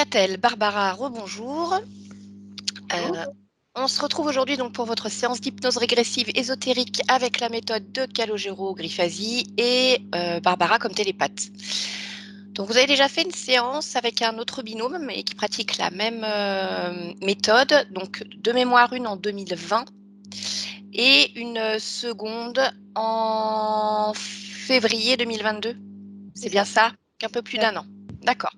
Catel, Barbara, rebonjour. On se retrouve aujourd'hui donc pour votre séance d'hypnose régressive ésotérique avec la méthode de Calogero Grifasi et Barbara comme télépathe. Donc vous avez déjà fait une séance avec un autre binôme mais qui pratique la même méthode, donc de mémoire une en 2020 et une seconde en février 2022. C'est bien ça? Un peu plus d'un an. D'accord.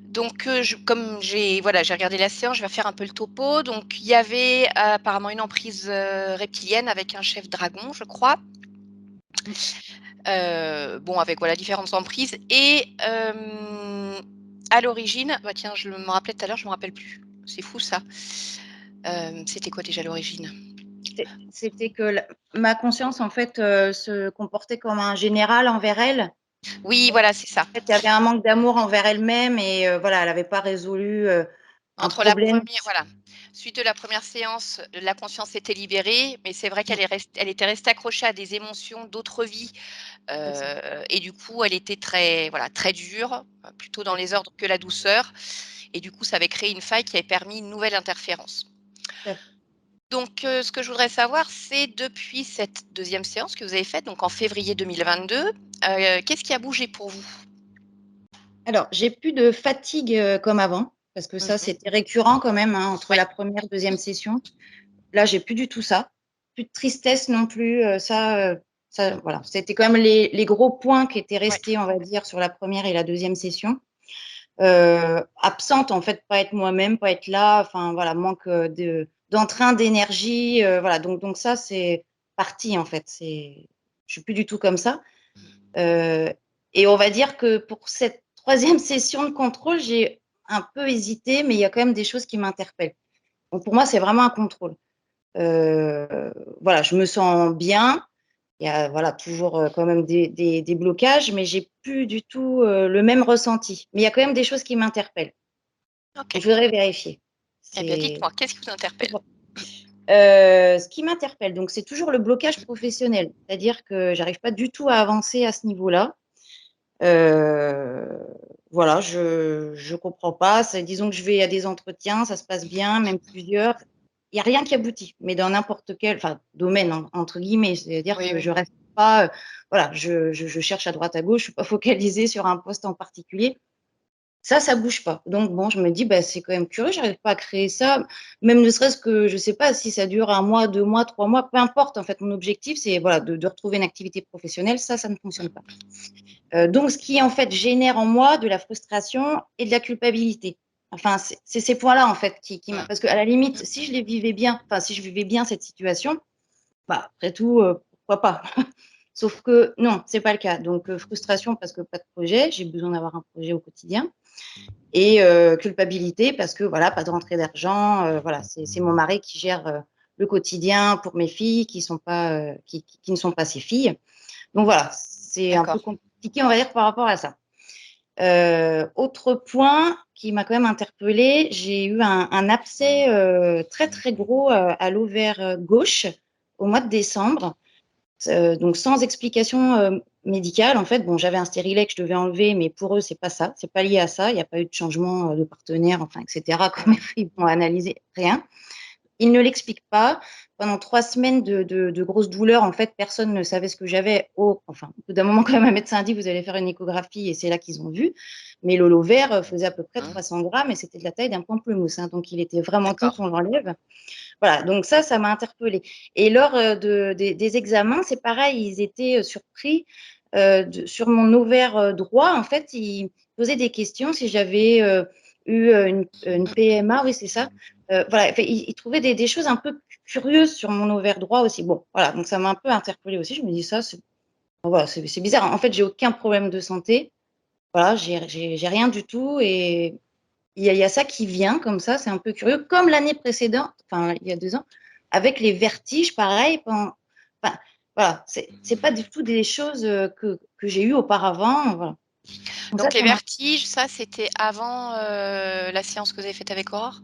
Donc, comme j'ai regardé la séance, je vais faire un peu le topo. Donc, il y avait apparemment une emprise reptilienne avec un chef dragon, je crois. Avec différentes emprises. Et à l'origine, tiens, je me rappelais tout à l'heure, je ne me rappelle plus. C'est fou ça. C'était quoi déjà à l'origine? C'était que ma conscience, en fait, se comportait comme un général envers elle. Oui, voilà, c'est ça. En fait, il y avait un manque d'amour envers elle-même et elle n'avait pas résolu un Entre la problème. première, suite de la première séance, la conscience était libérée, mais c'est vrai qu'elle était restée accrochée à des émotions d'autres vies. Et du coup, elle était très dure, plutôt dans les ordres que la douceur. Et du coup, ça avait créé une faille qui avait permis une nouvelle interférence. Donc, ce que je voudrais savoir, c'est depuis cette deuxième séance que vous avez faite, donc en février 2022, qu'est-ce qui a bougé pour vous? Alors, j'ai plus de fatigue comme avant, parce que ça, c'était récurrent quand même entre la première et deuxième session. Là, j'ai plus du tout ça. Plus de tristesse non plus. Voilà. C'était quand même les gros points qui étaient restés, on va dire, sur la première et la deuxième session. Absente, en fait, pas être moi-même, pas être là. Enfin, voilà, manque d'entrain, d'énergie. Voilà. Donc ça, c'est parti, en fait. Je suis plus du tout comme ça. Et on va dire que pour cette troisième session de contrôle, j'ai un peu hésité, mais il y a quand même des choses qui m'interpellent. Donc pour moi, c'est vraiment un contrôle. Voilà, je me sens bien. Il y a toujours quand même des blocages, mais j'ai plus du tout le même ressenti. Mais il y a quand même des choses qui m'interpellent. Ok. Je voudrais vérifier. Eh bien, dites-moi, qu'est-ce qui vous interpelle? Ce qui m'interpelle, donc c'est toujours le blocage professionnel, c'est-à-dire que j'arrive pas du tout à avancer à ce niveau-là. Voilà, je comprends pas. Disons que je vais à des entretiens, ça se passe bien, même plusieurs. Il n'y a rien qui aboutit, mais dans n'importe quel domaine, entre guillemets. C'est-à-dire que je reste pas, voilà, je cherche à droite à gauche, je suis pas focalisée sur un poste en particulier. Ça bouge pas. Donc bon, je me dis, bah, c'est quand même curieux, j'arrive pas à créer ça, même ne serait-ce que, je sais pas si ça dure 1 mois, 2 mois, 3 mois, peu importe. En fait, mon objectif, c'est voilà, de retrouver une activité professionnelle. Ça ne fonctionne pas. Donc, ce qui en fait génère en moi de la frustration et de la culpabilité. Enfin, c'est ces points-là en fait parce qu'à la limite, si je vivais bien cette situation, bah, après tout, pourquoi pas. Sauf que non, c'est pas le cas. Donc frustration parce que pas de projet, j'ai besoin d'avoir un projet au quotidien, et culpabilité parce que voilà, pas de rentrée d'argent. Voilà, c'est mon mari qui gère le quotidien pour mes filles qui ne sont pas ses filles. Donc voilà, c'est un peu compliqué, on va dire, par rapport à ça. Autre point qui m'a quand même interpellée, j'ai eu un abcès très très gros à l'ovaire gauche au mois de décembre. Donc sans explication médicale, en fait. Bon, j'avais un stérilet que je devais enlever, mais pour eux, c'est pas ça, c'est pas lié à ça. Il n'y a pas eu de changement de partenaire, enfin, etc. Comme ils vont analyser, rien. Ils ne l'expliquent pas. Pendant 3 semaines de grosses douleurs, en fait, personne ne savait ce que j'avais. Enfin, au bout d'un moment, quand même, un médecin a dit, vous allez faire une échographie, et c'est là qu'ils ont vu. Mais l'ovaire faisait à peu près 300 grammes, et c'était de la taille d'un pamplemousse. Donc, il était vraiment temps qu'on l'enlève. Voilà, donc ça m'a interpellée. Et lors des examens, c'est pareil, ils étaient surpris sur mon ovaire droit. En fait, ils posaient des questions si j'avais eu une PMA, oui, c'est ça. Voilà, ils trouvaient des choses un peu curieuses sur mon ovaire droit aussi. Bon, voilà, donc ça m'a un peu interpellée aussi. Je me dis ça, voilà, c'est bizarre. En fait, j'ai aucun problème de santé. Voilà, j'ai rien du tout, et il y a ça qui vient comme ça, c'est un peu curieux. Comme l'année précédente, enfin il y a 2 ans, avec les vertiges, pareil. Enfin, voilà, c'est pas du tout des choses que j'ai eues auparavant. Voilà. Donc les vertiges, ça c'était avant la séance que vous avez faite avec Aurore?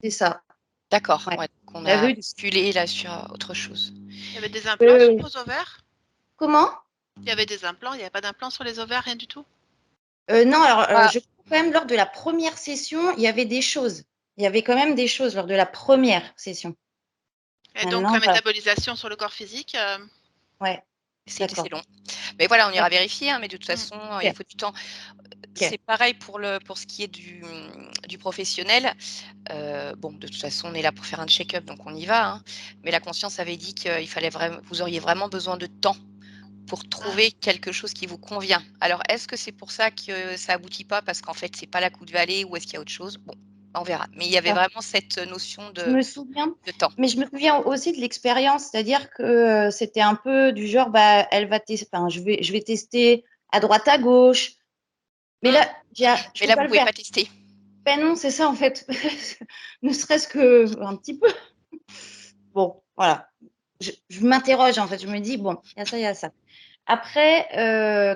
C'est ça. D'accord, Ouais. donc on a basculé là sur autre chose. Il y avait des implants sur vos ovaires? Comment? Il y avait des implants, il n'y avait pas d'implants sur les ovaires, rien du tout? Non, alors quand même, lors de la première session, il y avait des choses. Il y avait quand même des choses lors de la première session. Et donc, Maintenant, la voilà. métabolisation sur le corps physique Ouais, C'est d'accord. long. Mais voilà, on ira vérifier, hein, mais de toute façon, Ok. il faut du temps. C'est pareil pour ce qui est du professionnel. Bon, de toute façon, on est là pour faire un check-up, donc on y va, hein. Mais la conscience avait dit qu'il fallait vous auriez vraiment besoin de temps pour trouver quelque chose qui vous convient. Alors, est-ce que c'est pour ça que ça aboutit pas parce qu'en fait, c'est pas la Coupe de Vallée ou est-ce qu'il y a autre chose? Bon, on verra. Mais il y avait vraiment cette notion Je me souviens, de temps. mais je me souviens aussi de l'expérience, c'est-à-dire que c'était un peu du genre, bah, elle va tester, enfin, je vais tester à droite, à gauche. Mais là, je Mais peux là, pas vous le pouvez faire. pas tester. Ben non, c'est ça en fait. Ne serait-ce que un petit peu. Bon, voilà. Je m'interroge en fait. Je me dis, bon, il y a ça, il y a ça. Après,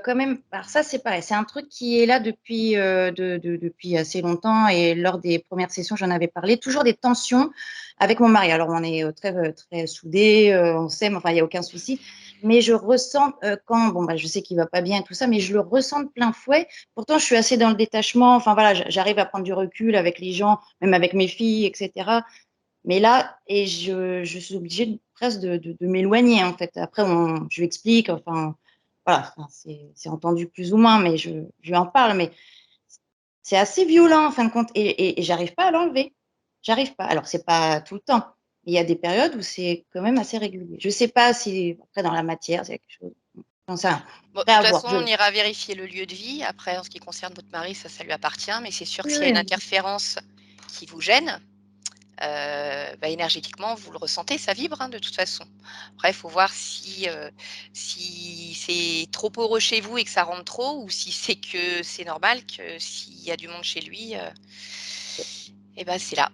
quand même, alors ça c'est pareil, c'est un truc qui est là depuis, depuis assez longtemps et lors des premières sessions, j'en avais parlé, toujours des tensions avec mon mari. Alors on est très soudés, on s'aime, enfin il n'y a aucun souci, mais je ressens quand, bon bah je sais qu'il va pas bien et tout ça, mais je le ressens de plein fouet. Pourtant je suis assez dans le détachement, enfin voilà, j'arrive à prendre du recul avec les gens, même avec mes filles, etc. Mais là, et je suis obligée presque de m'éloigner en fait. Après, je lui explique, enfin, voilà, enfin, c'est entendu plus ou moins, mais je lui en parle, mais c'est assez violent en fin de compte, et j'arrive pas à l'enlever. J'arrive pas. Alors, c'est pas tout le temps. Il y a des périodes où c'est quand même assez régulier. Je sais pas si après dans la matière, c'est quelque chose. J'en sais rien. Bon, de Après, toute à voir. façon, on ira vérifier le lieu de vie. Après, en ce qui concerne votre mari, ça lui appartient. Mais c'est sûr que Oui, s'il y a une oui. interférence qui vous gêne, énergétiquement, vous le ressentez, ça vibre, hein, de toute façon. Après, il faut voir si c'est trop poreux chez vous et que ça rentre trop, ou si c'est que c'est normal que s'il y a du monde chez lui, et ben c'est là.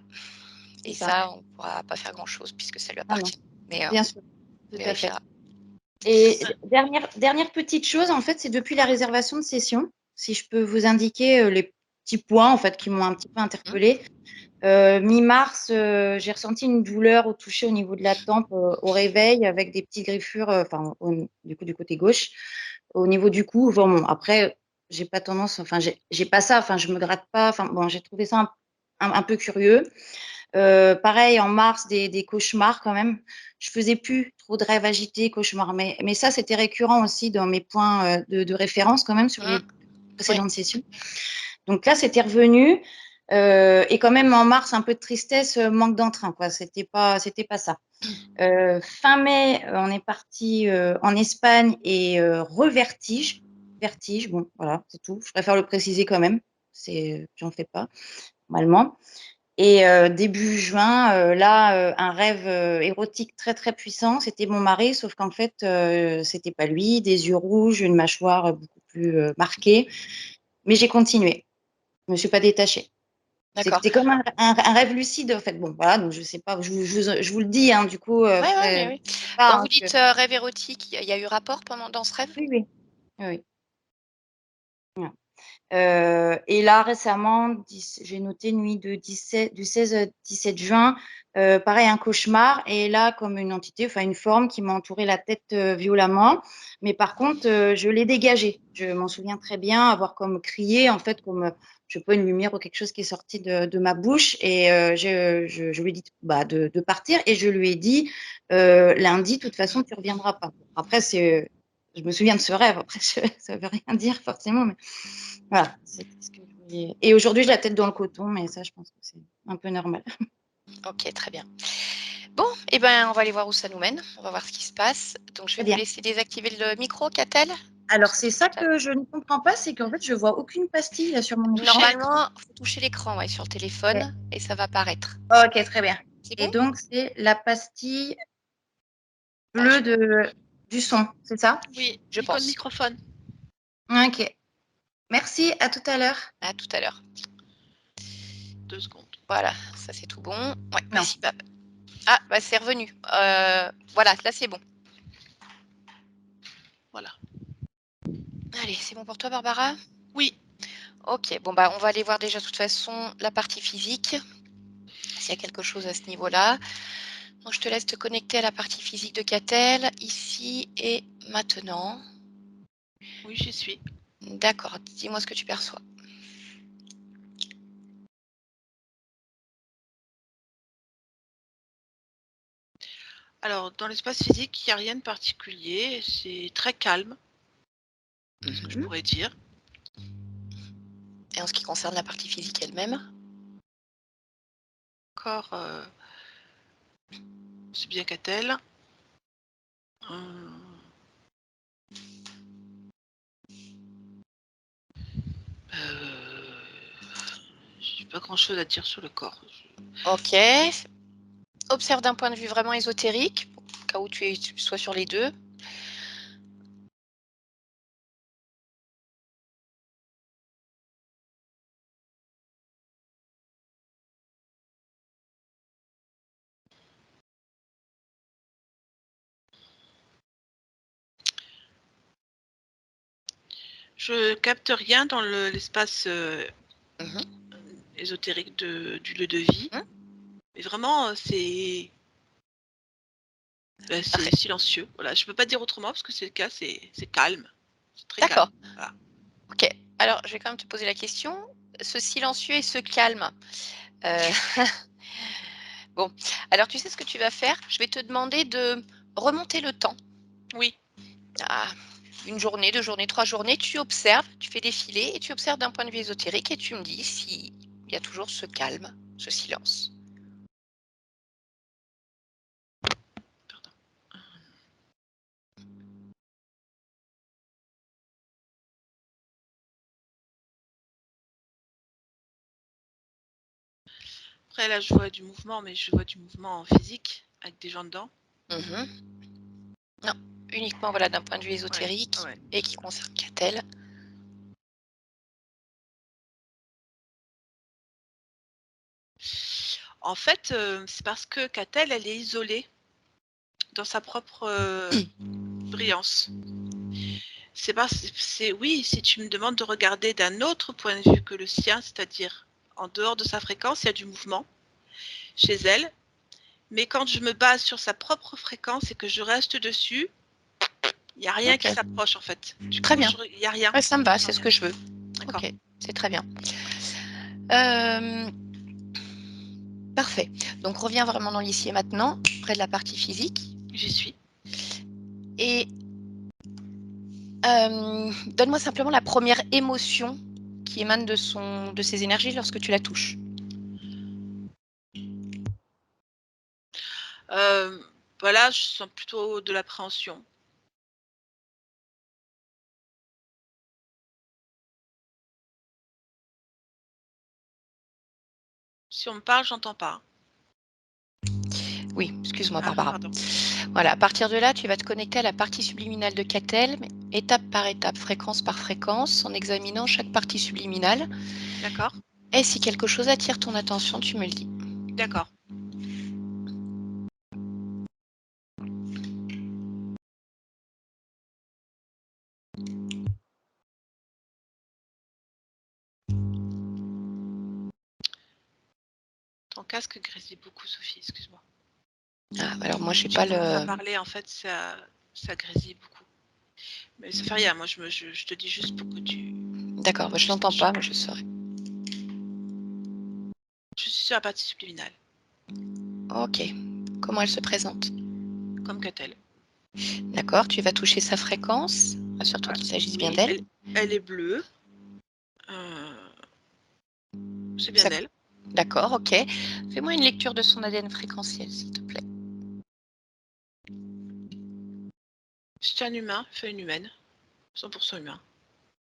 C'est Et ça. ça, on ne pourra pas faire grand-chose puisque ça lui Ah non, appartient. Mais bien sûr, on tout à fait. vérifiera. Et dernière petite chose, en fait, c'est depuis la réservation de session, si je peux vous indiquer les petits points en fait qui m'ont un petit peu interpellée. Mi-mars, j'ai ressenti une douleur au toucher au niveau de la tempe au réveil avec des petites griffures, enfin du coup du côté gauche, au niveau du cou. Bon, après, j'ai pas tendance, enfin j'ai pas ça, enfin je me gratte pas, enfin bon, j'ai trouvé ça un peu curieux. Pareil, en mars, des cauchemars quand même. Je faisais plus trop de rêves agités, cauchemars, mais ça, c'était récurrent aussi dans mes points de référence quand même sur les précédentes sessions. Donc là, c'était revenu. Et quand même, en mars, un peu de tristesse, manque d'entrain, quoi. C'était pas ça. Fin mai, on est parti en Espagne et revertige. Vertige, bon, voilà, c'est tout. Je préfère le préciser quand même. J'en fais pas, normalement. Et début juin, là, un rêve érotique très très puissant. C'était mon mari, sauf qu'en fait, c'était pas lui. Des yeux rouges, une mâchoire beaucoup plus marquée. Mais j'ai continué. Je me suis pas détachée. D'accord. C'était comme un rêve lucide en fait. Bon, voilà. Donc je sais pas. Je vous le dis, hein, du coup. Ouais, mais oui. Pas, Quand hein, vous que... dites rêve érotique, il y a eu rapport dans ce rêve? Oui, oui, oui. Voilà. Et là, récemment, j'ai noté nuit du 16-17 juin, pareil, un cauchemar. Et là, comme une entité, enfin une forme qui m'a entouré la tête violemment. Mais par contre, je l'ai dégagée. Je m'en souviens très bien, avoir comme crié, en fait, comme je sais pas, une lumière ou quelque chose qui est sorti de ma bouche. Et je lui ai dit bah, de partir. Et je lui ai dit, lundi, de toute façon, tu reviendras pas. Après, je me souviens de ce rêve. Après, ça veut rien dire forcément, mais voilà, c'est ce que je voulais. Et aujourd'hui, j'ai la tête dans le coton, mais ça, je pense que c'est un peu normal. Ok, très bien. Bon, eh ben, on va aller voir où ça nous mène. On va voir ce qui se passe. Donc, je vais Très vous bien. laisser désactiver le micro, Catel. Alors, c'est ça que je ne comprends pas, c'est qu'en fait, je vois aucune pastille là sur mon écran. Normalement, il faut toucher l'écran, ouais, sur le Ouais. téléphone et ça va apparaître. Ok, très bien. C'est Et bon? donc, c'est la pastille Bah, bleue du son, c'est ça? Oui, je icône pense. microphone. Ok. Merci, à tout à l'heure. À tout à l'heure. 2 secondes. Voilà, ça c'est tout bon. Ouais, Non. vas-y, bah. Ah, bah c'est revenu. Voilà, là c'est bon. Voilà. Allez, c'est bon pour toi, Barbara? Oui. Ok, bon bah on va aller voir déjà de toute façon la partie physique, s'il y a quelque chose à ce niveau-là. Donc je te laisse te connecter à la partie physique de Catel, ici et maintenant. Oui, j'y suis. D'accord, dis-moi ce que tu perçois. Alors, dans l'espace physique, il n'y a rien de particulier. C'est très calme, ce que je pourrais dire. Et en ce qui concerne la partie physique elle-même? Corps, c'est bien Catel. J'ai pas grand-chose à dire sur le corps. Ok. Observe d'un point de vue vraiment ésotérique, au cas où tu sois sur les deux. Je capte rien dans l'espace Mhm. ésotérique du lieu de vie. Mais vraiment, c'est Parfait. silencieux. Voilà, je peux pas dire autrement parce que c'est le cas, c'est calme. C'est très calme. D'accord. Voilà. Ok. Alors, je vais quand même te poser la question. Ce silencieux et ce calme. Bon. Alors, tu sais ce que tu vas faire? Je vais te demander de remonter le temps. Oui. Ah, une journée, 2 journées, 3 journées. Tu observes, tu fais défiler et tu observes d'un point de vue ésotérique et tu me dis s'il y a toujours ce calme, ce silence. Pardon. Après, là, je vois du mouvement, mais je vois du mouvement physique avec des gens dedans. Mhm. Non, uniquement voilà, d'un point de vue ésotérique Ouais. et qui concerne Catel. En fait, c'est parce que Catel, elle est isolée dans sa propre brillance. Oui, si tu me demandes de regarder d'un autre point de vue que le sien, c'est-à-dire en dehors de sa fréquence, il y a du mouvement chez elle. Mais quand je me base sur sa propre fréquence et que je reste dessus, il n'y a rien qui s'approche en fait. Du Très coup, bien. il n'y a rien. Ouais, ça me va, c'est ce que je veux. D'accord. Ok, c'est très bien. Parfait. Donc reviens vraiment dans l'ici et maintenant, près de la partie physique. J'y suis. Et donne-moi simplement la première émotion qui émane de ses énergies lorsque tu la touches. Voilà, je sens plutôt de l'appréhension. Si on me parle, j'entends pas. Oui, excuse-moi, Ah, Barbara. pardon. Voilà, à partir de là, tu vas te connecter à la partie subliminale de Catel, étape par étape, fréquence par fréquence, en examinant chaque partie subliminale. D'accord. Et si quelque chose attire ton attention, tu me le dis. D'accord. Ton casque grésille beaucoup, Sophie, excuse-moi. Ah, alors moi, j'ai J'ai pas commencé à le... parler, en fait, ça grésille beaucoup. Mais ça fait rien, moi je te dis juste pour que tu... D'accord, je l'entends pas, mais je saurais. Je suis sur la partie subliminale. Ok. Comment elle se présente? Comme Catel. D'accord, tu vas toucher sa fréquence. Assure-toi qu'il s'agisse bien Oui, d'elle. elle est bleue. C'est bien elle. D'accord, ok. Fais-moi une lecture de son ADN fréquentiel, s'il te plaît. C'est un humain, fait une humaine. 100% humain.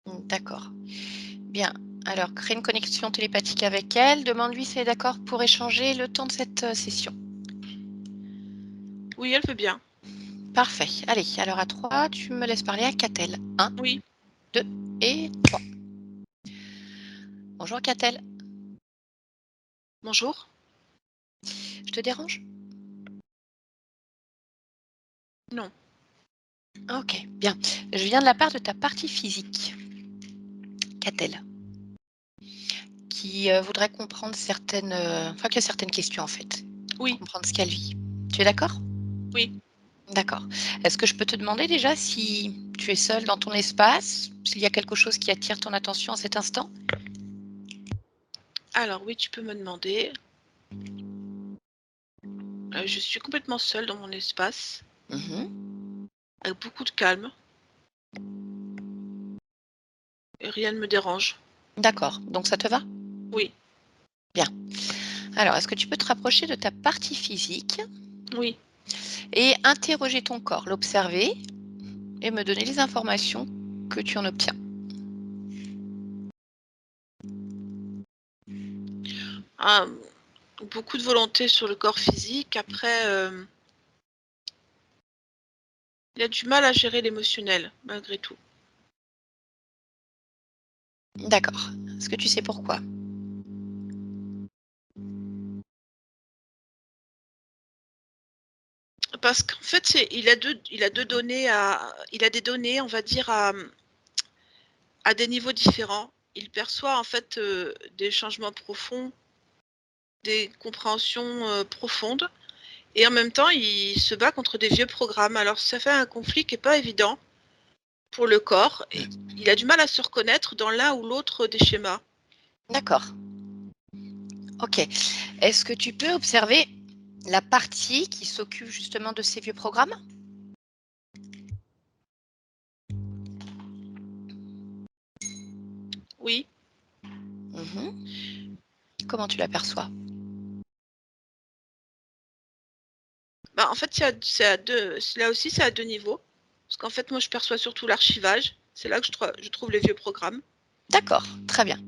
D'accord. Bien. Alors, crée une connexion télépathique avec elle. Demande-lui si elle est d'accord pour échanger le temps de cette session. Oui, elle veut bien. Parfait. Allez, alors à 3, tu me laisses parler à Catel. 1, Oui. 2 et 3. Bonjour Catel. Bonjour. Je te dérange? Non. Ok, bien. Je viens de la part de ta partie physique, Catel, qui voudrait comprendre certaines... Enfin, qui a certaines questions en fait. Oui. Comprendre ce qu'elle vit. Tu es d'accord? Oui. D'accord. Est-ce que je peux te demander déjà si tu es seule dans ton espace, s'il y a quelque chose qui attire ton attention à cet instant? Alors oui, tu peux me demander. Je suis complètement seule dans mon espace, avec beaucoup de calme. Et rien ne me dérange. D'accord, donc ça te va? Oui. Bien. Alors, est-ce que tu peux te rapprocher de ta partie physique Oui. et interroger ton corps, l'observer et me donner les informations que tu en obtiens? Beaucoup de volonté sur le corps physique. Après, il a du mal à gérer l'émotionnel, malgré tout. D'accord. Est-ce que tu sais pourquoi? Parce qu'en fait, il a des données, on va dire, à des niveaux différents. Il perçoit en fait des changements profonds, des compréhensions profondes, et en même temps, il se bat contre des vieux programmes. Alors, ça fait un conflit qui n'est pas évident pour le corps. Et il a du mal à se reconnaître dans l'un ou l'autre des schémas. D'accord. Ok. Est-ce que tu peux observer la partie qui s'occupe justement de ces vieux programmes? Oui. Comment tu l'aperçois? En fait, là aussi, c'est à deux niveaux. Parce qu'en fait, moi, je perçois surtout l'archivage. C'est là que je trouve les vieux programmes. D'accord, très bien.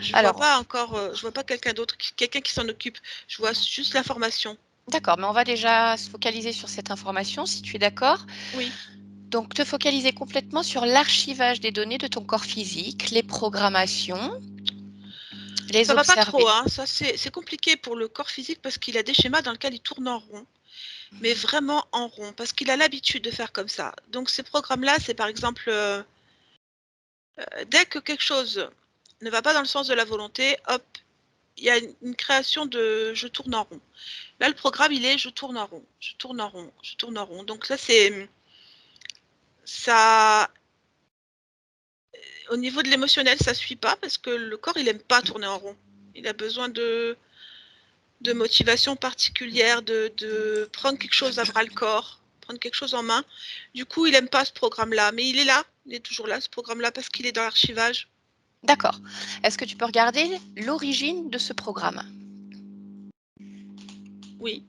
Je vois Alors, pas encore, je vois pas quelqu'un d'autre, quelqu'un qui s'en occupe. Je vois juste l'information. d'accord, mais on va déjà se focaliser sur cette information, si tu es d'accord. Oui. Donc, te focaliser complètement sur l'archivage des données de ton corps physique, les programmations, les Ça va pas trop, observer. hein. Ça, c'est compliqué pour le corps physique parce qu'il a des schémas dans lesquels il tourne en rond. Mais vraiment en rond, parce qu'il a l'habitude de faire comme ça. Donc, ces programmes-là, c'est par exemple, dès que quelque chose ne va pas dans le sens de la volonté, hop, il y a une création de je tourne en rond. Là, le programme, il est je tourne en rond, je tourne en rond, je tourne en rond. Donc là, c'est ça. Au niveau de l'émotionnel, ça suit pas parce que le corps, il aime pas tourner en rond. Il a besoin de motivation particulière, de prendre quelque chose à bras le corps, prendre quelque chose en main. Du coup, il aime pas ce programme-là, mais il est là, il est toujours là, ce programme-là, parce qu'il est dans l'archivage. D'accord. Est-ce que tu peux regarder l'origine de ce programme? Oui.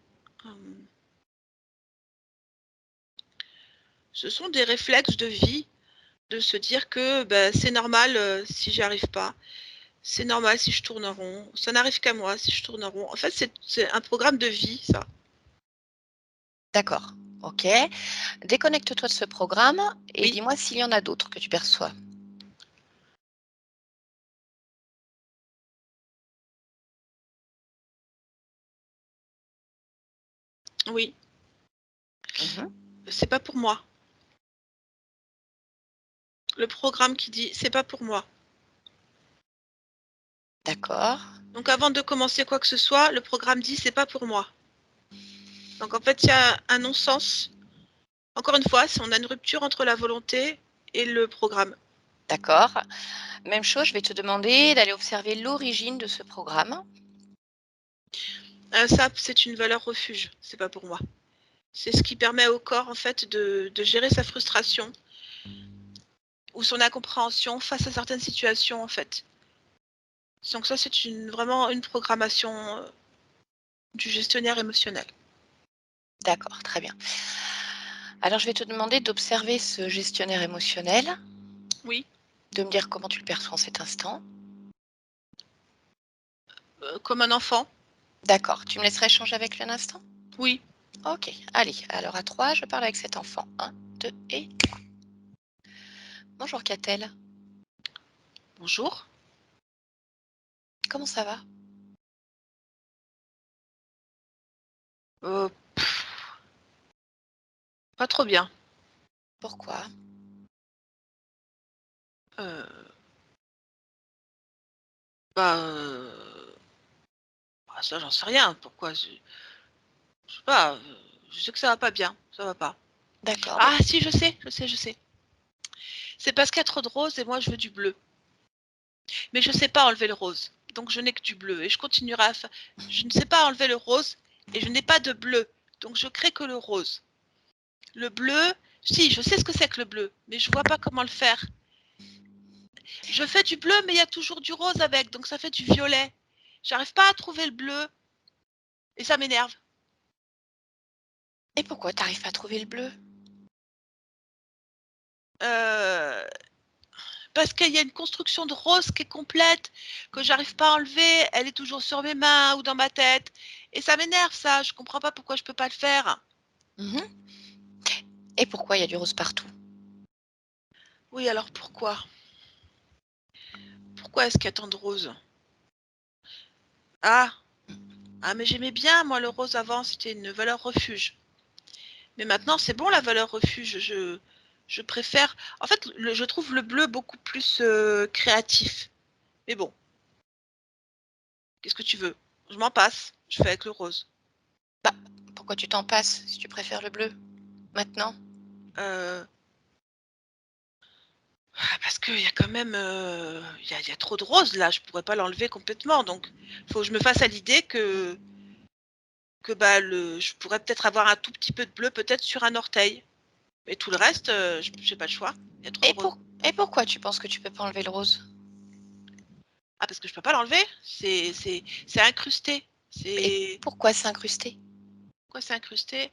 Ce sont des réflexes de vie, de se dire que c'est normal si j'y arrive pas. C'est normal si je tourne en rond. Ça n'arrive qu'à moi si je tourne en rond. En fait, c'est un programme de vie, ça. D'accord. Ok. Déconnecte-toi de ce programme et Oui. dis-moi s'il y en a d'autres que tu perçois. Oui. Mhm. C'est pas pour moi. Le programme qui dit c'est pas pour moi. D'accord. Donc avant de commencer quoi que ce soit, le programme dit c'est pas pour moi. Donc en fait, il y a un non-sens. Encore une fois, on a une rupture entre la volonté et le programme. D'accord. Même chose, je vais te demander d'aller observer l'origine de ce programme. Ça, c'est une valeur refuge. C'est pas pour moi. C'est ce qui permet au corps en fait de gérer sa frustration ou son incompréhension face à certaines situations en fait. Donc ça, c'est vraiment une programmation du gestionnaire émotionnel. D'accord, très bien. Alors, je vais te demander d'observer ce gestionnaire émotionnel, Oui. de me dire comment tu le perçois en cet instant. Comme un enfant. D'accord. Tu me laisserais échanger avec lui un instant? Oui. Ok, allez. Alors, à 3, je parle avec cet enfant. 1, 2 et 3. Bonjour, Catel. Bonjour. Comment ça va? Euh, Pas trop bien. Pourquoi? Euh, bah, ça, j'en sais rien. Pourquoi je sais pas. Je sais que ça va pas bien. Ça va pas. D'accord. Ah, si, je sais. C'est parce qu'il y a trop de rose et moi, je veux du bleu. Mais je sais pas enlever le rose. Donc, je n'ai que du bleu. Et je continuerai à faire. Je ne sais pas enlever le rose et je n'ai pas de bleu. Donc, je crée que le rose. Le bleu, si, je sais ce que c'est que le bleu, mais je ne vois pas comment le faire. Je fais du bleu, mais il y a toujours du rose avec, donc ça fait du violet. J'arrive pas à trouver le bleu et ça m'énerve. Et pourquoi tu n'arrives pas à trouver le bleu? Parce qu'il y a une construction de rose qui est complète, que j'arrive pas à enlever, elle est toujours sur mes mains ou dans ma tête. Et ça m'énerve ça, je comprends pas pourquoi je peux pas le faire. Mmh. Et pourquoi il y a du rose partout? Oui, alors pourquoi? Pourquoi est-ce qu'il y a tant de roses? Ah, mais j'aimais bien, moi, le rose avant, c'était une valeur refuge. Mais maintenant, c'est bon, la valeur refuge, je préfère... En fait, je trouve le bleu beaucoup plus créatif. Mais bon, qu'est-ce que tu veux? Je m'en passe, je fais avec le rose. Bah, pourquoi tu t'en passes si tu préfères le bleu maintenant? Parce qu'il y a quand même il y a trop de roses là, je pourrais pas l'enlever complètement. Donc, il faut que je me fasse à l'idée que bah, je pourrais peut-être avoir un tout petit peu de bleu peut-être sur un orteil. Mais tout le reste, j'ai pas le choix. Il y a trop de roses. Et pourquoi tu penses que tu peux pas enlever le rose? Ah, parce que je peux pas l'enlever. C'est incrusté. Et C'est pourquoi c'est incrusté? Pourquoi c'est incrusté?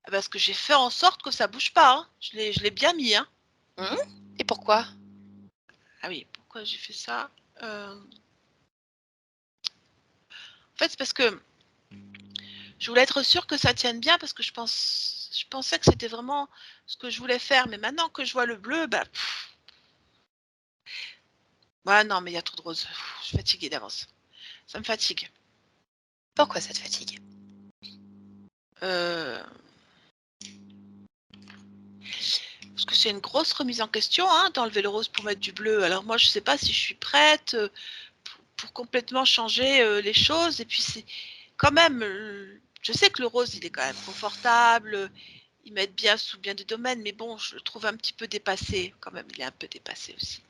Ah, parce que j'ai fait en sorte que ça bouge pas, hein. Je l'ai bien mis, hein. Mmh. Et pourquoi? Ah oui, pourquoi j'ai fait ça? En fait, c'est parce que je voulais être sûre que ça tienne bien parce que je pensais que c'était vraiment ce que je voulais faire. Mais maintenant que je vois le bleu, bah, ouais, non, mais il y a trop de roses. Je suis fatiguée d'avance. Ça me fatigue. Pourquoi ça te fatigue? Parce que c'est une grosse remise en question, hein, d'enlever le rose pour mettre du bleu. Alors moi, je ne sais pas si je suis prête pour complètement changer les choses. Et puis c'est quand même, je sais que le rose, il est quand même confortable. Ils mettent bien sous bien des domaines, mais bon, je le trouve un petit peu dépassé. Quand même, il est un peu dépassé aussi.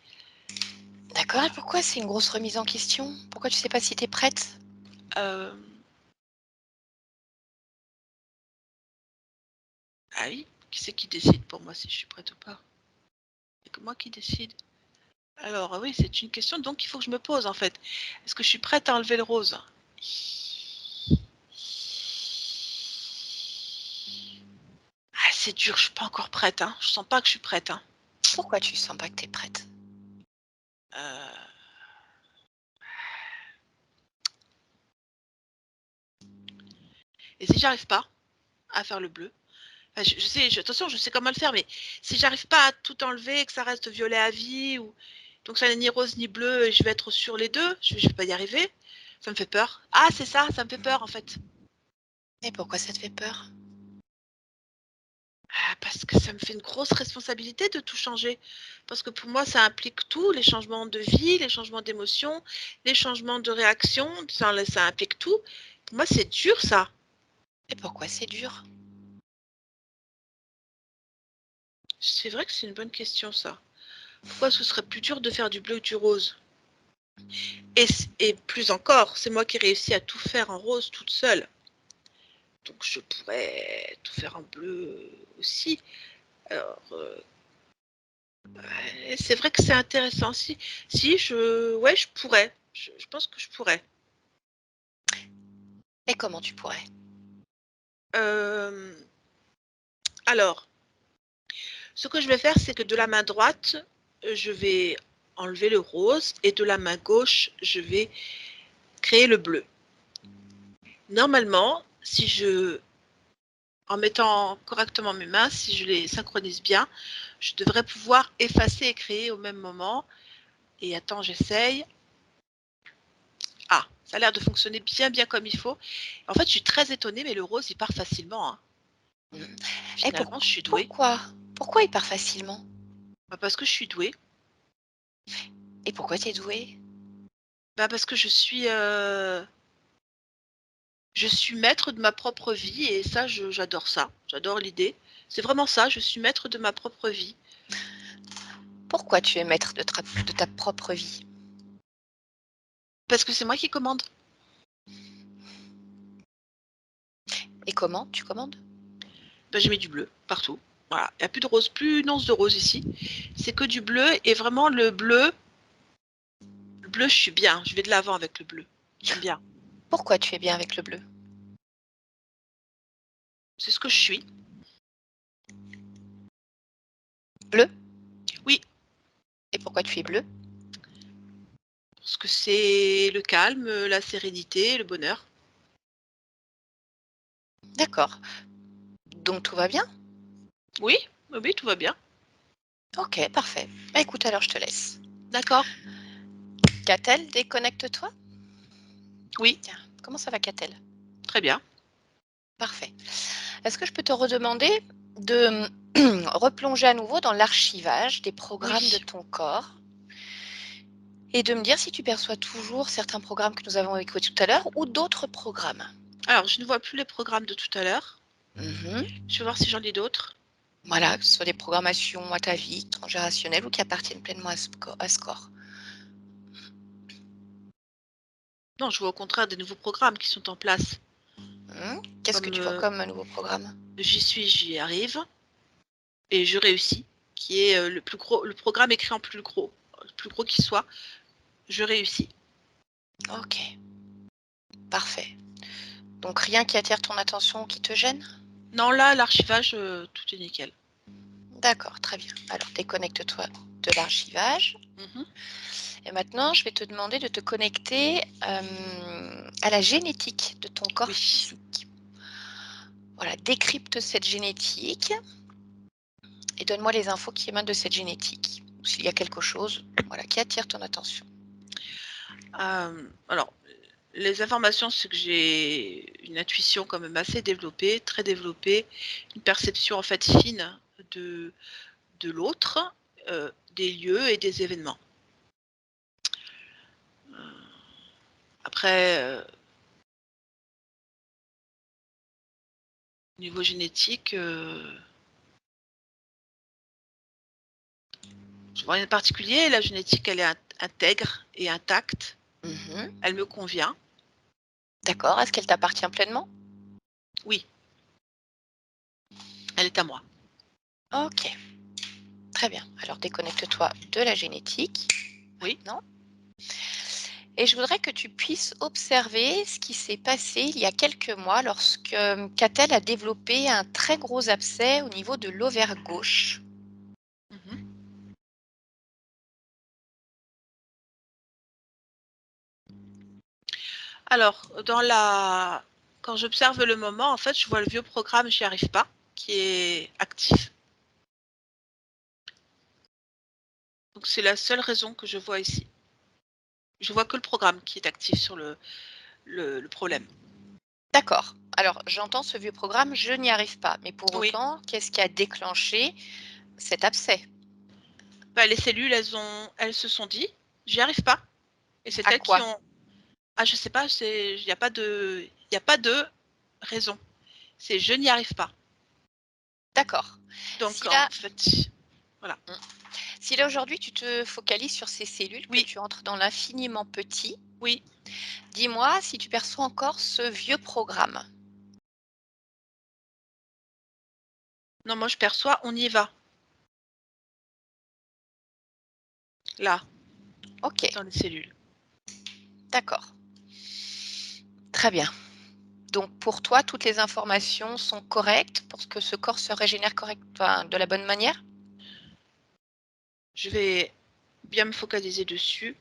D'accord, et pourquoi c'est une grosse remise en question? Pourquoi tu sais pas si tu es prête? Ah oui, qui c'est qui décide pour moi si je suis prête ou pas? C'est que moi qui décide. Alors oui, c'est une question donc il faut que je me pose en fait. Est-ce que je suis prête à enlever le rose? Ah, c'est dur, je suis pas encore prête, hein. Je sens pas que je suis prête, hein. Pourquoi tu sens pas que tu es prête? Euh, Et si j'arrive pas à faire le bleu, enfin, je sais, attention, je sais comment le faire, mais si j'arrive pas à tout enlever et que ça reste violet à vie, ou donc ça n'est ni rose ni bleu, et je vais être sur les deux, je vais pas y arriver. Ça me fait peur. Ah, c'est ça me fait peur en fait. Et pourquoi ça te fait peur? Ah, parce que ça me fait une grosse responsabilité de tout changer. Parce que pour moi, ça implique tout, les changements de vie, les changements d'émotion, les changements de réaction, ça implique tout. Pour moi, c'est dur ça. Et pourquoi c'est dur? C'est vrai que c'est une bonne question ça. Pourquoi ce serait plus dur de faire du bleu ou du rose? Et plus encore, c'est moi qui ai réussi à tout faire en rose toute seule. Donc je pourrais tout faire en bleu aussi. Alors, c'est vrai que c'est intéressant. Ouais, je pourrais. Je pense que je pourrais. Et comment tu pourrais? Euh, alors, ce que je vais faire, c'est que de la main droite, je vais enlever le rose et de la main gauche, je vais créer le bleu. Normalement, en mettant correctement mes mains, si je les synchronise bien, je devrais pouvoir effacer et créer au même moment. Et attends, j'essaye. Ah, ça a l'air de fonctionner bien comme il faut. En fait, je suis très étonnée, mais le rose, il part facilement, hein. Mmh. Et Finalement, je suis douée. pourquoi il part facilement? Bah, parce que je suis douée. Et pourquoi tu es douée? Bah, parce que je suis maître de ma propre vie et ça, j'adore ça. J'adore l'idée. C'est vraiment ça, je suis maître de ma propre vie. Pourquoi tu es maître de ta propre vie? Parce que c'est moi qui commande. Et comment tu commandes? Ben, j'ai mis du bleu partout. Voilà, il n'y a plus de rose, plus une once de rose ici. C'est que du bleu et vraiment le bleu, je suis bien. Je vais de l'avant avec le bleu. J'aime bien. Pourquoi tu es bien avec le bleu? C'est ce que je suis. Bleu? Oui, Et pourquoi tu es bleu? parce que c'est le calme, la sérénité, le bonheur. D'accord. Donc tout va bien? Oui, oui, oui, tout va bien. Ok, parfait. Bah, écoute, alors je te laisse. D'accord. Catel, déconnecte-toi. Oui, Tiens, comment ça va, Catel? très bien. Parfait. Est-ce que je peux te redemander de replonger à nouveau dans l'archivage des programmes de Oui. ton corps et de me dire si tu perçois toujours certains programmes que nous avons écoutés tout à l'heure ou d'autres programmes? Alors, je ne vois plus les programmes de tout à l'heure. Mhm. Je vais voir si j'en ai d'autres. Voilà, que ce soit des programmations à ta vie, transgénérationnelles ou qui appartiennent pleinement à ce corps. Non, je vois au contraire des nouveaux programmes qui sont en place. Qu'est-ce que Comme tu vois comme un nouveau programme? J'y suis, j'y arrive et je réussis, qui est le plus gros, le programme écrit en le plus gros qui soit, je réussis. Ok, parfait. Donc rien qui attire ton attention ou qui te gêne? Non, là, l'archivage, tout est nickel. D'accord, très bien. Alors déconnecte-toi de l'archivage. Mhm. Et maintenant, je vais te demander de te connecter à la génétique de ton corps Oui. physique. Voilà, décrypte cette génétique et donne-moi les infos qui émanent de cette génétique. S'il y a quelque chose, voilà, qui attire ton attention. Alors, les informations, c'est que j'ai une intuition quand même assez développée, très développée, une perception en fait fine de, de l'autre, des lieux et des événements. Après, au niveau génétique, je vois rien de particulier. La génétique, elle est intègre et intacte. Mhm. Elle me convient. D'accord, est-ce qu'elle t'appartient pleinement? Oui, elle est à moi. Ok, très bien. Alors déconnecte-toi de la génétique Oui. maintenant. Et je voudrais que tu puisses observer ce qui s'est passé il y a quelques mois lorsque Catel a développé un très gros abcès au niveau de l'ovaire gauche. Mhm. Alors, quand j'observe le moment, en fait, je vois le vieux programme, j'y arrive pas, qui est actif. Donc, c'est la seule raison que je vois ici. Je vois que le programme qui est actif sur le problème. D'accord. Alors j'entends ce vieux programme, je n'y arrive pas. Mais pour Oui. autant, qu'est-ce qui a déclenché cet abcès? Bah, les cellules, elles se sont dit, j'y arrive pas. Et c'est À elles qui quoi? ont. Ah, je sais pas, il y a pas de raison. C'est je n'y arrive pas. D'accord. Donc, Si en là, fait, voilà. Mmh. Si là aujourd'hui tu te focalises sur ces cellules, que Oui, tu entres dans l'infiniment petit, oui. dis-moi si tu perçois encore ce vieux programme. Non, moi, je perçois, on y va. Là, OK, dans les cellules. d'accord. Très bien. Donc pour toi, toutes les informations sont correctes pour que ce corps se régénère enfin, de la bonne manière? Je vais bien me focaliser dessus.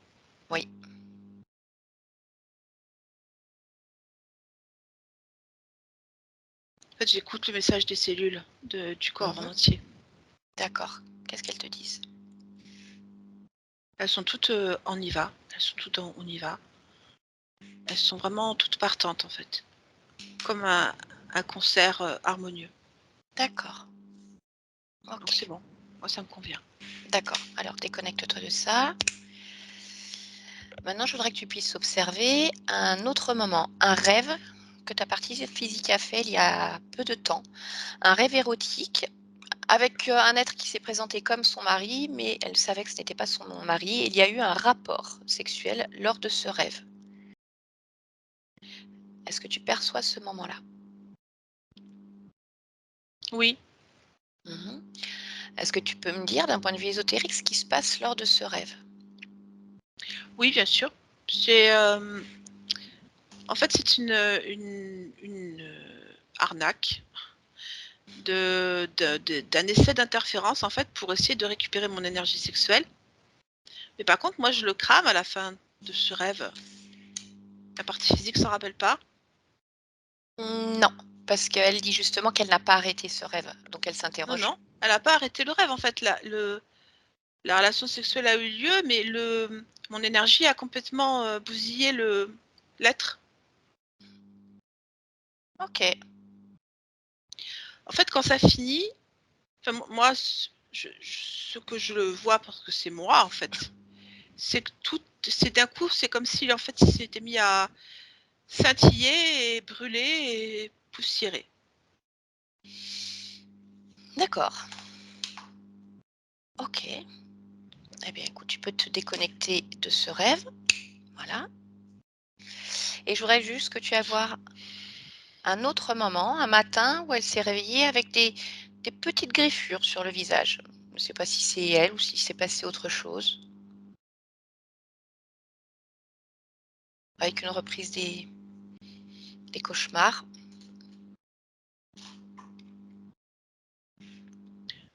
Oui. En fait, j'écoute le message des cellules du corps en Mmh. entier. D'accord. Qu'est-ce qu'elles te disent? Elles sont toutes en y va. Elles sont toutes en on y va. Elles sont vraiment toutes partantes, en fait. Comme un concert harmonieux. D'accord. Donc, c'est OK. bon. Moi, ça me convient. D'accord. Alors déconnecte-toi de ça. Maintenant, je voudrais que tu puisses observer un autre moment, un rêve que ta partie physique a fait il y a peu de temps. Un rêve érotique avec un être qui s'est présenté comme son mari, mais elle savait que ce n'était pas son mari. Et il y a eu un rapport sexuel lors de ce rêve. Est-ce que tu perçois ce moment-là? Oui, Mmh. Est-ce que tu peux me dire, d'un point de vue ésotérique, ce qui se passe lors de ce rêve? oui, bien sûr. C'est, en fait, c'est arnaque d'un essai d'interférence, en fait, pour essayer de récupérer mon énergie sexuelle. Mais par contre, moi, je le crame à la fin de ce rêve. La partie physique s'en rappelle pas. Non, parce qu'elle dit justement qu'elle n'a pas arrêté ce rêve, donc elle Non, s'interroge. non, elle a pas arrêté le rêve, en fait. La relation sexuelle a eu lieu, mais mon énergie a complètement, bousillé l'être. OK, En fait, quand ça finit, enfin, moi, ce que je le vois, parce que c'est moi, en fait, c'est que c'est d'un coup, c'est comme si, en fait, il s'était mis à scintiller et brûler et poussiérer. d'accord. OK. Eh bien, écoute, tu peux te déconnecter de ce rêve, voilà, et je voudrais juste que tu ailles voir un autre moment, un matin où elle s'est réveillée avec des petites griffures sur le visage. Je ne sais pas si c'est elle ou si s'est passé autre chose, avec une reprise des cauchemars.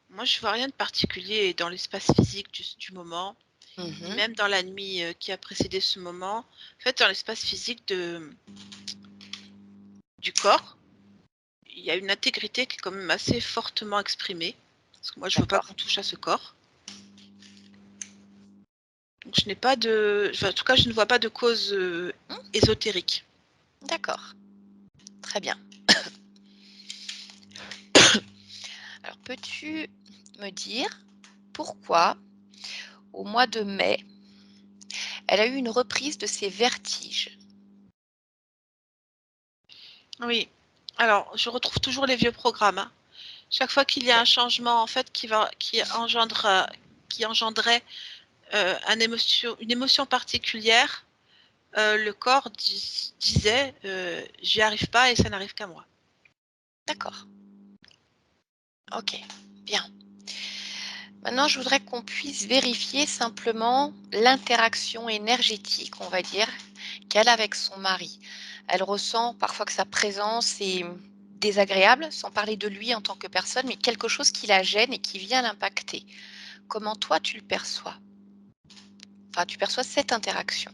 Moi, je vois rien de particulier dans l'espace physique du moment, ni Mmh. même dans la nuit, qui a précédé ce moment. En fait, dans l'espace physique du corps, il y a une intégrité qui est quand même assez fortement exprimée, parce que moi, je veux pas D'accord, qu'on touche à ce corps. Donc je n'ai pas de enfin, en tout cas, je ne vois pas de cause, mmh, ésotérique. d'accord, très bien. Alors peux-tu me dire pourquoi, au mois de mai, elle a eu une reprise de ses vertiges? Oui. Alors, je retrouve toujours les vieux programmes, hein. Chaque fois qu'il y a OK, un changement, en fait, qui engendrait, une émotion particulière, le corps disait, «J'y arrive pas et ça n'arrive qu'à moi». d'accord, OK, bien. Maintenant, je voudrais qu'on puisse vérifier simplement l'interaction énergétique, on va dire, qu'elle a avec son mari. Elle ressent parfois que sa présence est désagréable, sans parler de lui en tant que personne, mais quelque chose qui la gêne et qui vient l'impacter. Comment toi tu le perçois? Enfin, tu perçois cette interaction.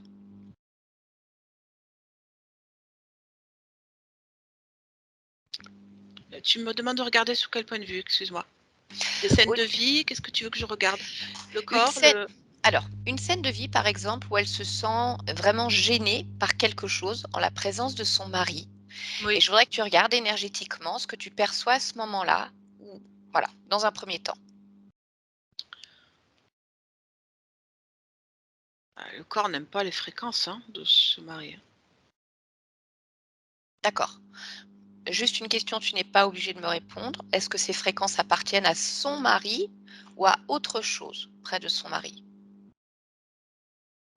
Tu me demandes de regarder sous quel point de vue? Excuse-moi. Des scènes Oui, de vie? Qu'est-ce que tu veux que je regarde? Le une corps, scène. le Alors, une scène de vie, par exemple, où elle se sent vraiment gênée par quelque chose en la présence de son mari. Et oui. je voudrais que tu regardes énergétiquement ce que tu perçois à ce moment-là, ou voilà, dans un premier temps. Le corps n'aime pas les fréquences, hein, de ce mari, hein. D'accord. Juste une question, tu n'es pas obligé de me répondre. Est-ce que ces fréquences appartiennent à son mari ou à autre chose près de son mari?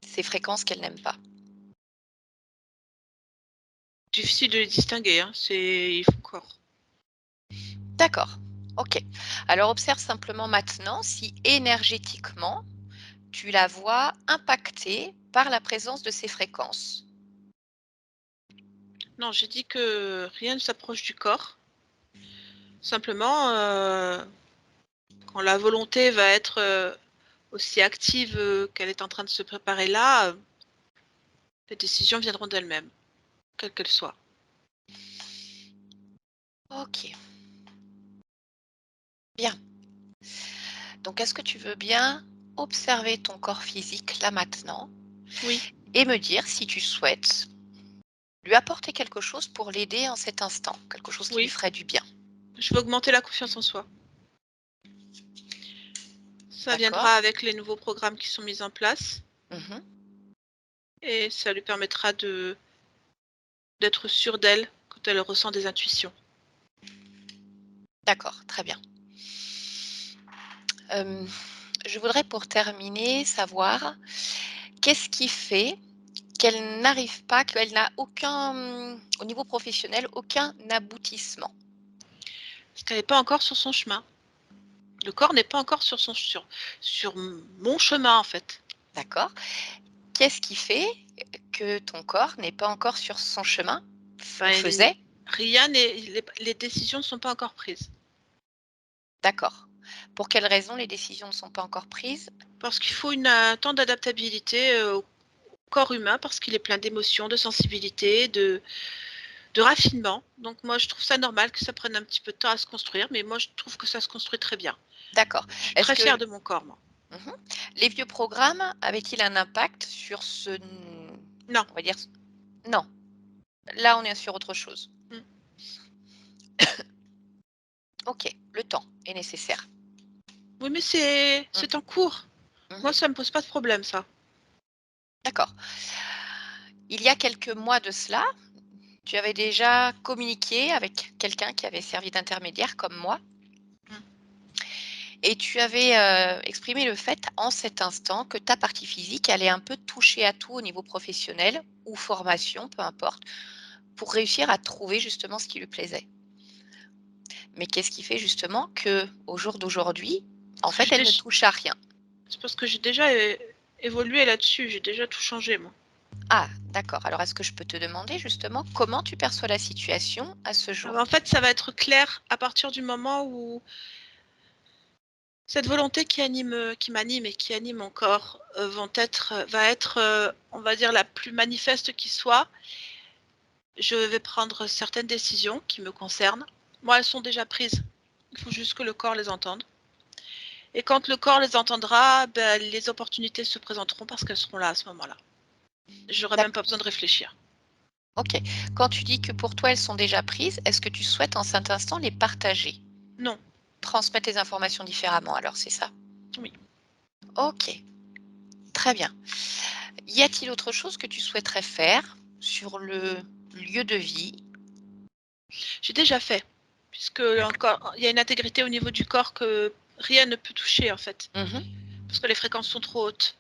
Ces fréquences qu'elle n'aime pas. Difficile de les distinguer, hein, il faut corps. D'accord. OK. Alors observe simplement maintenant si énergétiquement, tu la vois impactée par la présence de ces fréquences. Non, j'ai dit que rien ne s'approche du corps. Simplement, quand la volonté va être, aussi active, qu'elle est en train de se préparer là, les décisions viendront d'elles-mêmes, quelles qu'elles soient. OK, bien. Donc est-ce que tu veux bien observer ton corps physique là maintenant Oui, et me dire si tu souhaites lui apporter quelque chose pour l'aider en cet instant, quelque chose qui lui oui, ferait du bien? je veux augmenter la confiance en soi. Ça D'accord? viendra avec les nouveaux programmes qui sont mis en place Mmh. et ça lui permettra d'être sûre d'elle quand elle ressent des intuitions. D'accord, très bien. Hem, je voudrais pour terminer savoir qu'est-ce qui fait qu'elle n'arrive pas, qu'elle n'a aucun, au niveau professionnel, aucun aboutissement? Parce qu'elle n'est pas encore sur son chemin. Le corps n'est pas encore sur mon chemin, en fait. D'accord. Qu'est-ce qui fait que ton corps n'est pas encore sur son chemin? Ou faisait? Rien les décisions ne sont pas encore prises. D'accord. Pour quelles raisons les décisions ne sont pas encore prises? Parce qu'il faut un temps d'adaptabilité au corps humain, parce qu'il est plein d'émotions, de sensibilité, de raffinement. Donc moi, je trouve ça normal que ça prenne un petit peu de temps à se construire, mais moi, je trouve que ça se construit très bien. D'accord. Je suis Est-ce très que fière de mon corps, moi. les vieux programmes avaient-ils un impact sur ce Non. on va dire non. Là, on est sur autre chose. Mmh. OK, le temps est nécessaire. Oui, mais c'est en cours. Moi, ça me pose pas de problème, ça. D'accord. Il y a quelques mois de cela, tu avais déjà communiqué avec quelqu'un qui avait servi d'intermédiaire comme moi et tu avais, exprimé le fait en cet instant que ta partie physique allait un peu toucher à tout au niveau professionnel ou formation, peu importe, pour réussir à trouver justement ce qui lui plaisait. Mais qu'est-ce qui fait justement qu'au jour d'aujourd'hui, en fait, elle ne touche à rien? C'est parce que j'ai déjà évolué là-dessus, j'ai déjà tout changé, moi. Ah, d'accord. Alors est-ce que je peux te demander justement comment tu perçois la situation à ce jour? En fait, ça va être clair à partir du moment où cette volonté qui m'anime et qui anime mon corps, va être, on va dire, la plus manifeste qui soit. Je vais prendre certaines décisions qui me concernent. Moi, elles sont déjà prises. Il faut juste que le corps les entende. Et quand le corps les entendra, les opportunités se présenteront parce qu'elles seront là à ce moment-là. J'aurai même pas besoin de réfléchir. OK. Quand tu dis que pour toi, elles sont déjà prises, est-ce que tu souhaites en cet instant les partager? Non. Transmettre les informations différemment alors, c'est ça? Oui. OK, très bien. Y a-t-il autre chose que tu souhaiterais faire sur le lieu de vie? J'ai déjà fait, puisque encore il y a une intégrité au niveau du corps que rien ne peut toucher, en fait, Mmh. parce que les fréquences sont trop hautes.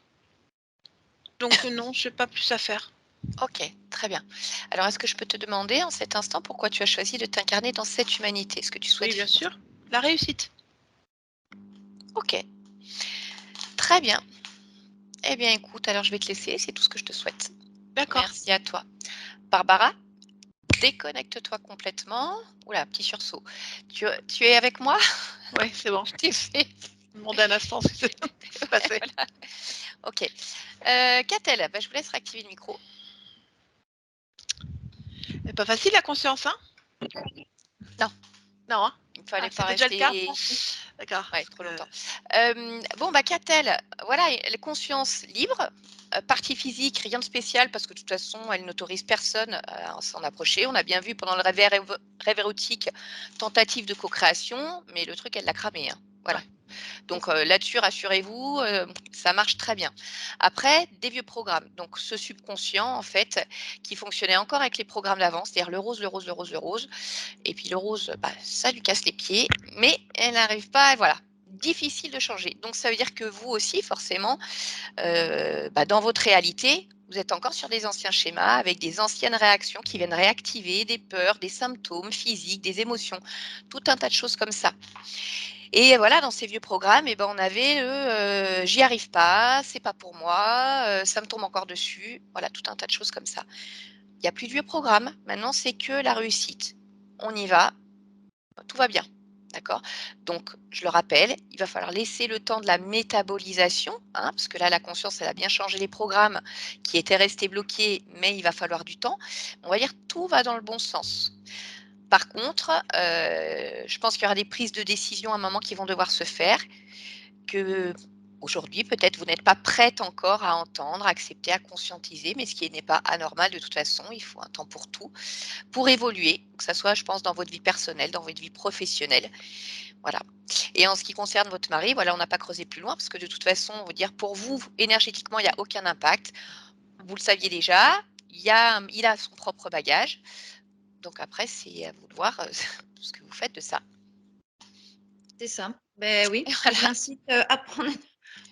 Donc non, j'ai pas plus à faire. OK, très bien. Alors est-ce que je peux te demander en cet instant pourquoi tu as choisi de t'incarner dans cette humanité? Ce que tu Oui, souhaites bien vivre? sûr. La réussite. OK, très bien. Eh bien écoute, alors je vais te laisser, c'est tout ce que je te souhaite. D'accord. Merci à toi. Barbara, déconnecte-toi complètement. Ouh là, petit sursaut. Tu es avec moi? Ouais, c'est bon. Je t'ai fait Demandez un instant ce qui s'est passé. voilà. OK. Catel, bah, je vous laisse réactiver le micro. C'est pas facile la conscience, hein? Non. Non, hein? Il fallait pas C'était déjà le cas? rester D'accord. ouais, Parce trop que longtemps. Bon, bah, qu'a-t-elle? Voilà, elle conscience libre, partie physique, rien de spécial parce que de toute façon, elle n'autorise personne à s'en approcher. On a bien vu pendant le rêve érotique, tentative de co-création, mais le truc, elle l'a cramé, hein. Voilà. ouais. Donc là-dessus, rassurez-vous, ça marche très bien. Après, des vieux programmes, donc ce subconscient, en fait, qui fonctionnait encore avec les programmes d'avant, c'est-à-dire le rose, le rose, le rose, le rose et puis le rose, bah, ça lui casse les pieds, mais elle n'arrive pas voilà, difficile de changer. Donc ça veut dire que vous aussi forcément, bah, dans votre réalité, vous êtes encore sur des anciens schémas avec des anciennes réactions qui viennent réactiver des peurs, des symptômes physiques, des émotions, tout un tas de choses comme ça. Et voilà, dans ces vieux programmes et ben, on avait le, «J'y arrive pas, c'est pas pour moi, ça me tombe encore dessus», voilà, tout un tas de choses comme ça. Il y a plus de vieux programmes, maintenant c'est que la réussite. On y va, tout va bien, d'accord? Donc je le rappelle, il va falloir laisser le temps de la métabolisation, hein, parce que là, la conscience, elle a bien changé les programmes qui étaient restés bloqués, mais il va falloir du temps. On va dire tout va dans le bon sens. Par contre, je pense qu'il y aura des prises de décision à un moment qui vont devoir se faire, que aujourd'hui, peut-être, vous n'êtes pas prête encore à entendre, à accepter, à conscientiser, mais ce qui n'est pas anormal de toute façon, il faut un temps pour tout, pour évoluer, que ça soit, je pense, dans votre vie personnelle, dans votre vie professionnelle, voilà. Et en ce qui concerne votre mari, voilà, on n'a pas creusé plus loin parce que de toute façon, on veut dire pour vous, énergétiquement, il y a aucun impact. Vous le saviez déjà, il a son propre bagage, donc après c'est à vous de voir, ce que vous faites de ça. C'est ça. Ben oui, Et moi je voilà. l'incite, à prendre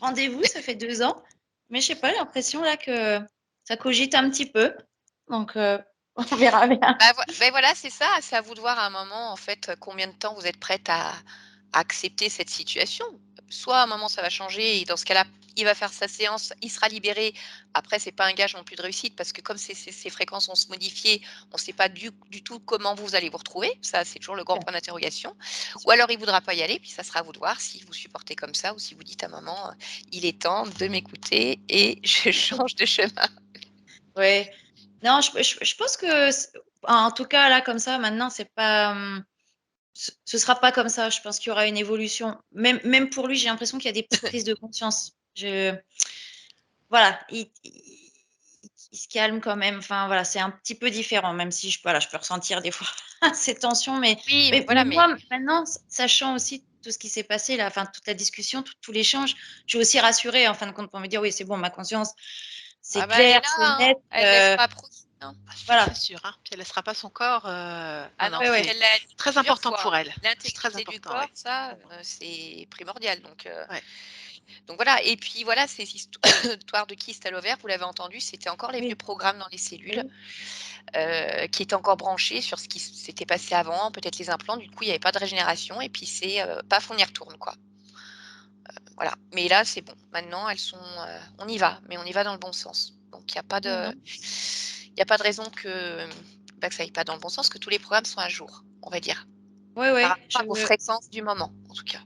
rendez-vous, ça fait 2 ans, mais je sais pas, j'ai l'impression là que ça cogite un petit peu, donc On verra bien. Ben voilà, c'est ça, c'est à vous de voir à un moment, en fait, combien de temps vous êtes prête à accepter cette situation. Soit à un moment ça va changer et dans ce cas-là, il va faire sa séance, il sera libéré. Après, c'est pas un gage non plus de réussite parce que comme ces fréquences vont se modifier, on ne sait pas du tout comment vous allez vous retrouver. Ça, c'est toujours le grand point d'interrogation. Ou alors il voudra pas y aller, puis ça sera à vous de voir si vous supportez comme ça ou si vous dites à un moment, «Il est temps de m'écouter et je change de chemin». Ouais. Non, je pense que en tout cas, là, comme ça, maintenant, c'est pas, ce sera pas comme ça. Je pense qu'il y aura une évolution. Même pour lui, j'ai l'impression qu'il y a des petites prises de conscience. Voilà, il se calme quand même. Enfin, voilà, c'est un petit peu différent, même si voilà, je peux ressentir des fois ces tensions, Oui, mais voilà, mais moi, maintenant, sachant aussi tout ce qui s'est passé là, enfin, toute la discussion, tout l'échange, je suis aussi rassurée, en fin de compte, pour me dire: «Oui, c'est bon, ma conscience, c'est ah bah, elle clair, est là, c'est hein, net», elle laisse pas approcher, hein. Ah, ça, c'est voilà. sûr, hein. Puis elle laissera pas son corps. Ah Non, non, non, Ouais, parce ouais. c'est qu'elle l'a dit très plusieurs important fois, pour hein. elle. C'est très L'intégrité du important, corps, oui. ça, c'est primordial Ouais. donc voilà et puis voilà, ces histoires de kyste à l'ovaire, vous l'avez entendu, c'était encore les vieux Oui, programmes dans les bah cellules, oui. qui étaient encore branchés sur ce qui s'était passé avant, peut-être les implants, du coup, il y avait pas de régénération et puis c'est, paf, on y retourne, quoi. Voilà. Mais là, c'est bon. Maintenant, elles sont, on y va, mais on y va dans le bon sens. Donc Ouais, non. il y a pas de raison que, bah, que ça aille pas dans le bon sens, que tous les programmes soient à jour, on va dire. Ouais, Par ouais, rapport aux fréquences du moment, en tout cas.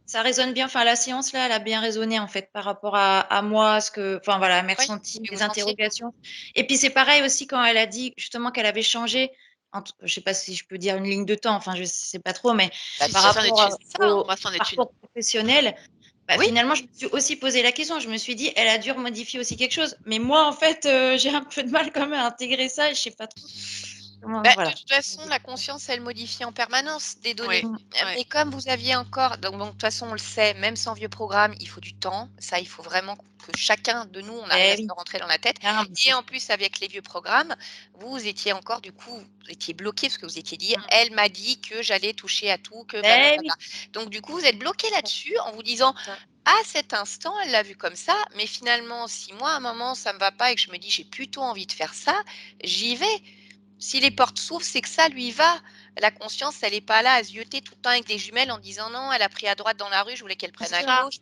ça résonne bien. Enfin, la séance là, elle a bien résonné en fait par rapport à moi, ce que, enfin voilà, mes Oui, ressentis, que vous mes sentiez? interrogations. Et puis c'est pareil aussi quand elle a dit justement qu'elle avait changé entre, je sais pas si je peux dire une ligne de temps, enfin je sais pas trop, mais Bah, Si, par si, c'en rapport est une. c'est ça, hein. au Pour moi, c'en est une. parcours professionnel, bah, Oui, finalement je me suis aussi posé la question. Je me suis dit, elle a dû modifier aussi quelque chose. Mais moi en fait, j'ai un peu de mal quand même à intégrer ça et je sais pas trop bah, comment, de voilà. toute façon, la conscience, elle modifie en permanence des Oui, données. Mmh. oui. Mais comme vous aviez encore donc de toute façon, on le sait, même sans vieux programme, il faut du temps. Ça, il faut vraiment que chacun de nous, on arrive Eh à se oui, le rentrer dans la tête ah, mais ça et en c'est plus, avec les vieux programmes, vous étiez encore du coup, vous étiez bloqué parce que vous étiez dit: mmh. «Elle m'a dit que j'allais toucher à tout, que Eh blablabla». oui, Donc du coup, vous êtes bloqué là-dessus en vous disant: C'est ça. «À cet instant, elle l'a vu comme ça, mais finalement, si moi, à un moment, ça me va pas et que je me dis: "J'ai plutôt envie de faire ça", j'y vais». Si les portes s'ouvrent, c'est que ça lui va. La conscience, elle est pas là à zioter tout le temps avec des jumelles en disant: «Non, elle a pris à droite dans la rue, je voulais qu'elle bien prenne à sûr. gauche».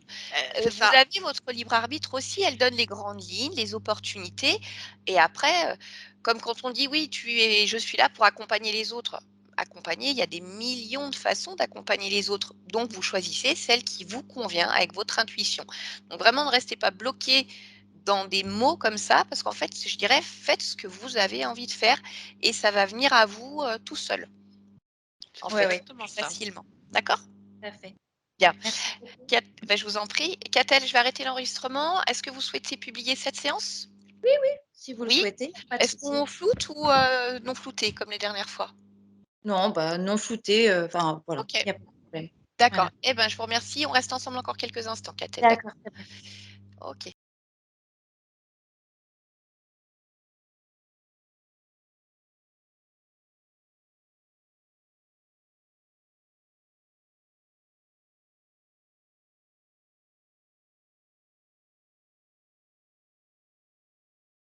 C'est Vous ça. avez votre libre arbitre aussi, elle donne les grandes lignes, les opportunités et après, comme quand on dit: «Oui, je suis là pour accompagner les autres». Accompagner, il y a des millions de façons d'accompagner les autres. Donc vous choisissez celle qui vous convient avec votre intuition. Donc vraiment ne restez pas bloqué dans des mots comme ça parce qu'en fait, je dirais, faites ce que vous avez envie de faire et ça va venir à vous, tout seul, en C'est Ouais, fait, ouais, exactement plus ça. facilement. D'accord? tout à fait. Bien. Merci beaucoup. Bah, je vous en prie. Catel, je vais arrêter l'enregistrement. Est-ce que vous souhaitez publier cette séance? Si vous le Oui? souhaitez, pas de Est-ce souci. qu'on floute ou, non flouté comme les dernières fois? Non, bah, non flouté, enfin voilà, OK, il y a pas de problème. d'accord. Voilà. Eh ben, je vous remercie. On reste ensemble encore quelques instants, Catel, D'accord, d'accord? très bien. OK.